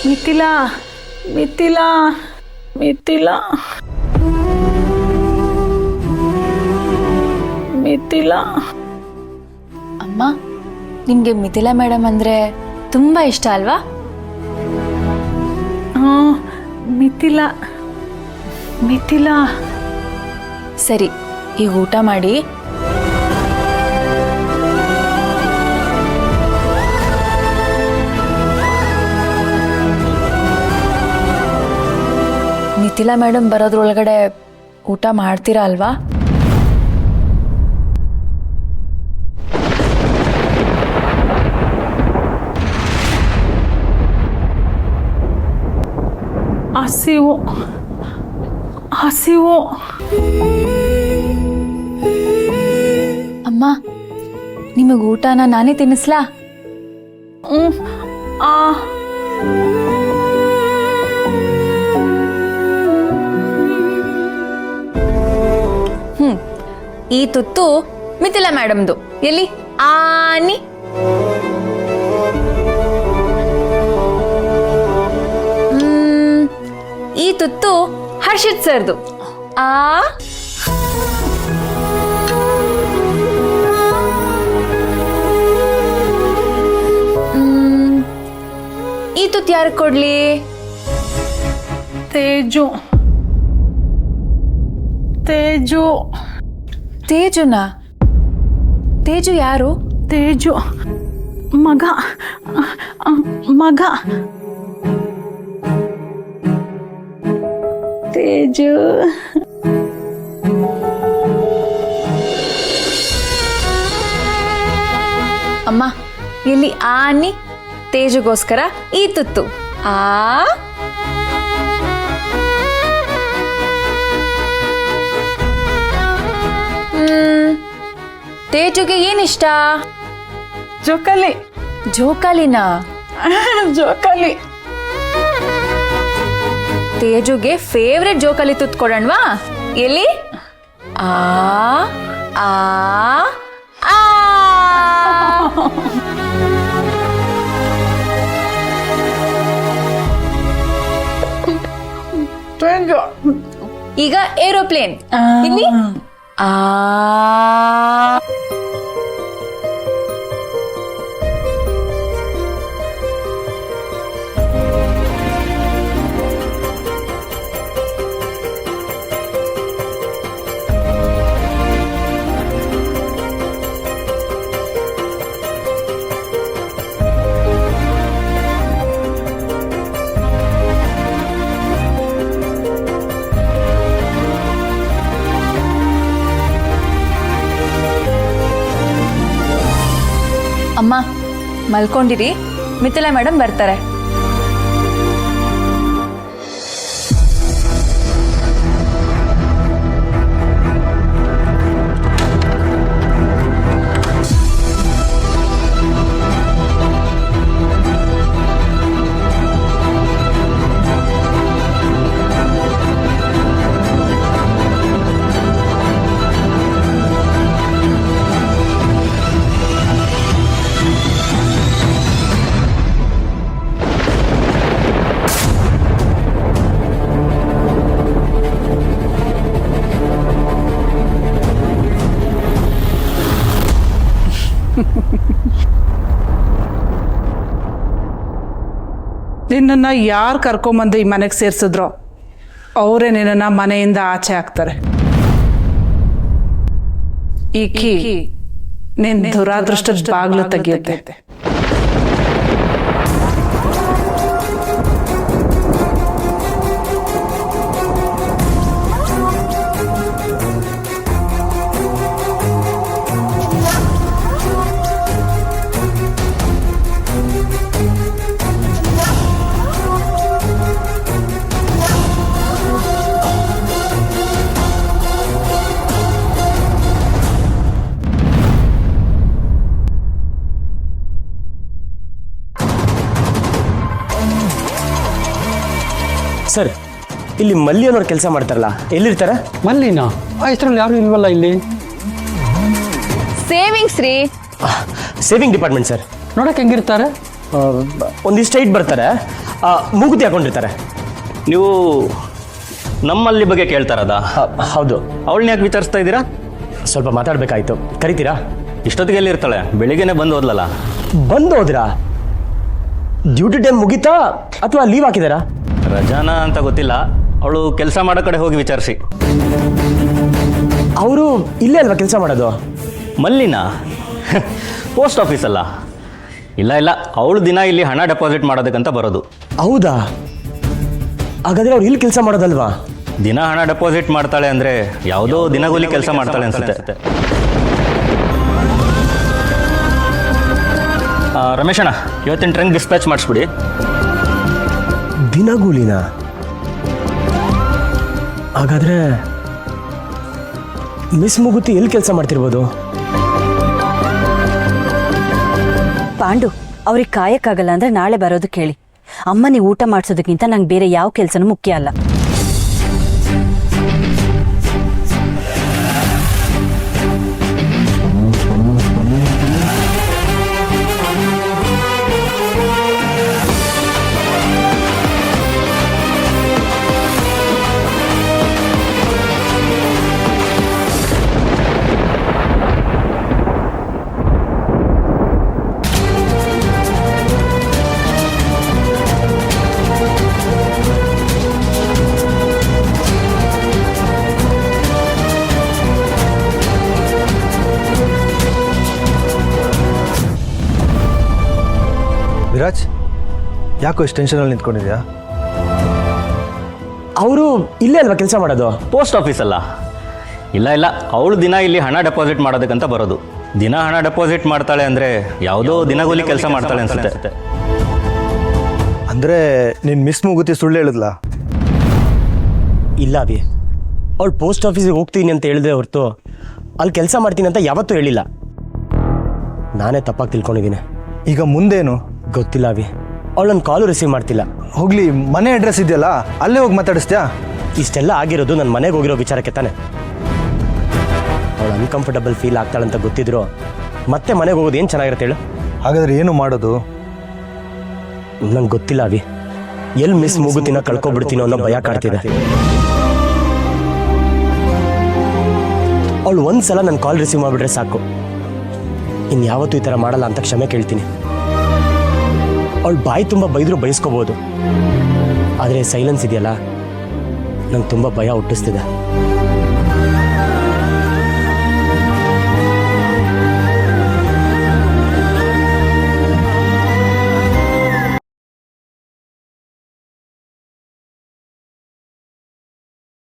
ಮಿಥಿಲಾ ಮಿಥಿಲಾ ಮಿಥಿಲಾ ಮಿಥಿಲಾ. ಅಮ್ಮ, ನಿಮಗೆ ಮಿಥಿಲಾ ಮೇಡಮ್ ಅಂದರೆ ತುಂಬ ಇಷ್ಟ ಅಲ್ವಾ? ಹಾಂ, ಮಿಥಿಲಾ ಮಿಥಿಲಾ. ಸರಿ, ಈಗ ಊಟ ಮಾಡಿ. ಮಿಥಿಲಾ ಮೇಡಮ್ ಬರೋದ್ರೊಳಗಡೆ ಊಟ ಮಾಡ್ತೀರಾ ಅಲ್ವಾ? ಹಸಿವು ಹಸಿವು. ಅಮ್ಮ, ನಿಮಗೆ ಊಟನ ನಾನೇ ತಿನ್ನಿಸ್ಲಾ? ಆ ಈ ತುತ್ತು ಮಿಥಿಲಾ ಮೇಡಮ್ದು. ಎಲ್ಲಿ ಆನಿ? ಈ ತುತ್ತು ಹರ್ಷಿತ್ ಸರ್ದು. ಆ ಈ ತುತ್ತು ಯಾರು ಕೊಡ್ಲಿ? ತೇಜು ತೇಜು ತೇಜುನಾ? ತೇಜು ಯಾರು? ತೇಜು ಮಗ ಮಗ ತೇಜು. ಅಮ್ಮ, ಇಲ್ಲಿ ಆನಿ ತೇಜುಗೋಸ್ಕರ ಈ ತುತ್ತು. ಆ ತೇಜುಗೆ ಏನಿಷ್ಟ? ಜೋಕಾಲಿ. ಜೋಕಾಲಿನಾ? ಜೋಕಾಲಿ. ತೇಜುಗೆ ಫೇವ್ರೆಟ್ ಜೋಕಾಲಿ ತುತ್ತು ಕೊಡೋಣವಾ? ಎಲ್ಲಿ? ಆ ಆ ಆ. ಈಗ ಏರೋಪ್ಲೇನ್. ಇಲ್ಲಿ ಆ. ಅಮ್ಮ, ಮಲ್ಕೊಂಡಿರಿ, ಮಿಥಿಲಾ ಮೇಡಮ್ ಬರ್ತಾರೆ. ನಿನ್ನನ್ನು ಯಾರು ಕರ್ಕೊಂಬಂದು ಈ ಮನೆಗೆ ಸೇರಿಸಿದ್ರೋ ಅವರೇ ನಿನ್ನನ್ನು ಮನೆಯಿಂದ ಆಚೆ ಹಾಕ್ತಾರೆ. ಈ ಕೀ ನಿನ್ನ ದುರಾದೃಷ್ಟದ ಬಾಗಿಲು ತೆಗೆಯುತ್ತೆ. ಸರ್, ಇಲ್ಲಿ ಮಲ್ಲಿ ಅನ್ನೋರು ಕೆಲಸ ಮಾಡ್ತಾರಲ್ಲ, ಎಲ್ಲಿರ್ತಾರೆ? ಮಲ್ಲಿನಾ? ಇಷ್ಟರಲ್ಲಿ ಯಾರು ಇಲ್ವಲ್ಲ ಇಲ್ಲಿ. ಸೇವಿಂಗ್ಸ್ ರೀ. Saving department sir. ನೋಡಕ್ಕೆ ಹೆಂಗಿರ್ತಾರೆ? ಒಂದಿಷ್ಟು ಹೈಟ್ ಬರ್ತಾರೆ, ಮೂಗುತಿ ಹಾಕೊಂಡಿರ್ತಾರೆ. ನೀವು ನಮ್ಮಲ್ಲಿ ಬಗ್ಗೆ ಕೇಳ್ತಾರದ? ಹೌದು. ಅವಳನ್ನ ಯಾಕೆ ವಿಚಾರಿಸ್ತಾ ಇದ್ದೀರಾ? ಸ್ವಲ್ಪ ಮಾತಾಡಬೇಕಾಯ್ತು, ಕರಿತೀರಾ? ಇಷ್ಟೊತ್ತಿಗೆ ಎಲ್ಲಿ ಇರ್ತಾಳೆ? ಬೆಳಿಗ್ಗೆನೆ ಬಂದು ಹೋದ್ಲಲ್ಲ. ಬಂದು ಹೋದ್ರಾ? ಡ್ಯೂಟಿ ಟೈಮ್ ಮುಗೀತಾ ಅಥವಾ ಲೀವ್ ಹಾಕಿದಾರಾ? ರಜಾನ ಅಂತ ಗೊತ್ತಿಲ್ಲ, ಅವಳು ಕೆಲಸ ಮಾಡೋ ಕಡೆ ಹೋಗಿ ವಿಚಾರಿಸಿ. ಅವರು ಇಲ್ಲೇ ಅಲ್ವಾ ಕೆಲಸ ಮಾಡೋದು? ಮಲ್ಲಿನ ಪೋಸ್ಟ್ ಆಫೀಸ್ ಅಲ್ಲ. ಇಲ್ಲ ಅವಳು ದಿನ ಇಲ್ಲಿ ಹಣ ಡೆಪಾಸಿಟ್ ಮಾಡೋದಕ್ಕಂತ ಬರೋದು. ಹೌದಾ? ಹಾಗಾದ್ರೆ ಅವ್ರು ಇಲ್ಲಿ ಕೆಲಸ ಮಾಡೋದಲ್ವಾ? ದಿನ ಹಣ ಡೆಪಾಸಿಟ್ ಮಾಡ್ತಾಳೆ ಅಂದರೆ ಯಾವುದೋ ದಿನಗೂಲಿ ಕೆಲಸ ಮಾಡ್ತಾಳೆ ಅನ್ಸುತ್ತೆ. ರಮೇಶಣ್ಣ, ಇವತ್ತಿನ ಟ್ರೈನ್ ಡಿಸ್ಪ್ಯಾಚ್ ಮಾಡಿಸ್ಬಿಡಿ. ದಿನಗೂಲಿನ? ಹಾಗಾದ್ರೆ ಮಿಸ್ ಮೂಗುತಿ ಎಲ್ಲಿ ಕೆಲಸ ಮಾಡ್ತಿರ್ಬೋದು? ಪಾಂಡು, ಅವ್ರಿಗೆ ಕಾಯಕ್ಕಾಗಲ್ಲ ಅಂದ್ರೆ ನಾಳೆ ಬರೋದು ಕೇಳಿ. ಅಮ್ಮನಿಗೆ ಊಟ ಮಾಡಿಸೋದಕ್ಕಿಂತ ನಂಗೆ ಬೇರೆ ಯಾವ ಕೆಲಸನೂ ಮುಖ್ಯ ಅಲ್ಲ. ವಿರಾಜ್, ಯಾಕೋ ಇಷ್ಟು ಟೆನ್ಷನಲ್ಲಿ ನಿಂತ್ಕೊಂಡಿದ್ಯಾ? ಅವರು ಇಲ್ಲೇ ಅಲ್ವಾ ಕೆಲಸ ಮಾಡೋದು? ಪೋಸ್ಟ್ ಆಫೀಸ್ ಅಲ್ಲ. ಇಲ್ಲ ಅವಳು ದಿನ ಇಲ್ಲಿ ಹಣ ಡೆಪಾಸಿಟ್ ಮಾಡೋದಕ್ಕಂತ ಬರೋದು. ದಿನ ಹಣ ಡೆಪಾಸಿಟ್ ಮಾಡ್ತಾಳೆ ಅಂದರೆ ಯಾವುದೋ ದಿನಗೂಲಿ ಕೆಲಸ ಮಾಡ್ತಾಳೆ ಅನ್ಸುತ್ತೆ. ಅಂದರೆ ನೀನು ಮಿಸ್ ಮೂಗುತಿ ಸುಳ್ಳು ಹೇಳಿದ್ಲಾ? ಇಲ್ಲ ಅಭಿ, ಅವಳು ಪೋಸ್ಟ್ ಆಫೀಸಿಗೆ ಹೋಗ್ತೀನಿ ಅಂತ ಹೇಳಿದೆ ಹೊರತು ಅಲ್ಲಿ ಕೆಲಸ ಮಾಡ್ತೀನಿ ಅಂತ ಯಾವತ್ತೂ ಹೇಳಿಲ್ಲ. ನಾನೇ ತಪ್ಪಾಗಿ ತಿಳ್ಕೊಂಡಿದ್ದೀನಿ. ಈಗ ಮುಂದೇನು ಗೊತ್ತಿಲ್ಲ ಅಭಿ, ಅವಳು ನನ್ನ ಕಾಲು ರಿಸೀವ್ ಮಾಡ್ತಿಲ್ಲ. ಹೋಗ್ಲಿ, ಮನೆ ಅಡ್ರೆಸ್ ಇದೆಯಲ್ಲ, ಅಲ್ಲೇ ಹೋಗಿ ಮಾತಾಡಿಸ್ತ್ಯಾ? ಇಷ್ಟೆಲ್ಲ ಆಗಿರೋದು ನನ್ನ ಮನೆಗೆ ಹೋಗಿರೋ ವಿಚಾರಕ್ಕೆ ತಾನೆ. ಅವಳು ಅನ್ಕಂಫರ್ಟಬಲ್ ಫೀಲ್ ಆಗ್ತಾಳಂತ ಗೊತ್ತಿದ್ರು ಮತ್ತೆ ಮನೆಗೆ ಹೋಗೋದು ಏನು ಚೆನ್ನಾಗಿರುತ್ತೆ ಹೇಳು? ಹಾಗಾದ್ರೆ ಏನು ಮಾಡೋದು? ನಂಗೆ ಗೊತ್ತಿಲ್ಲ ಅಭಿ, ಎಲ್ಲಿ ಮಿಸ್ ಮೂಗುತಿನ ಕಳ್ಕೊಬಿಡ್ತೀನೋ ಅನ್ನೋ ಭಯ ಕಾಡ್ತಿದೆ. ಅವಳು ಒಂದ್ಸಲ ನನ್ನ ಕಾಲ್ ರಿಸೀವ್ ಮಾಡಿಬಿಟ್ರೆ ಸಾಕು. ಇನ್ಯಾವತ್ತೂ ಈ ಥರ ಮಾಡಲ್ಲ ಅಂತ ಕ್ಷಮೆ ಕೇಳ್ತೀನಿ. ಅವಳು ಬಾಯಿ ತುಂಬ ಬೈದರೂ ಬಯಸ್ಕೋಬೋದು, ಆದರೆ ಸೈಲೆನ್ಸ್ ಇದೆಯಲ್ಲ, ನಂಗೆ ತುಂಬ ಭಯ ಹುಟ್ಟಿಸ್ತಿದೆ.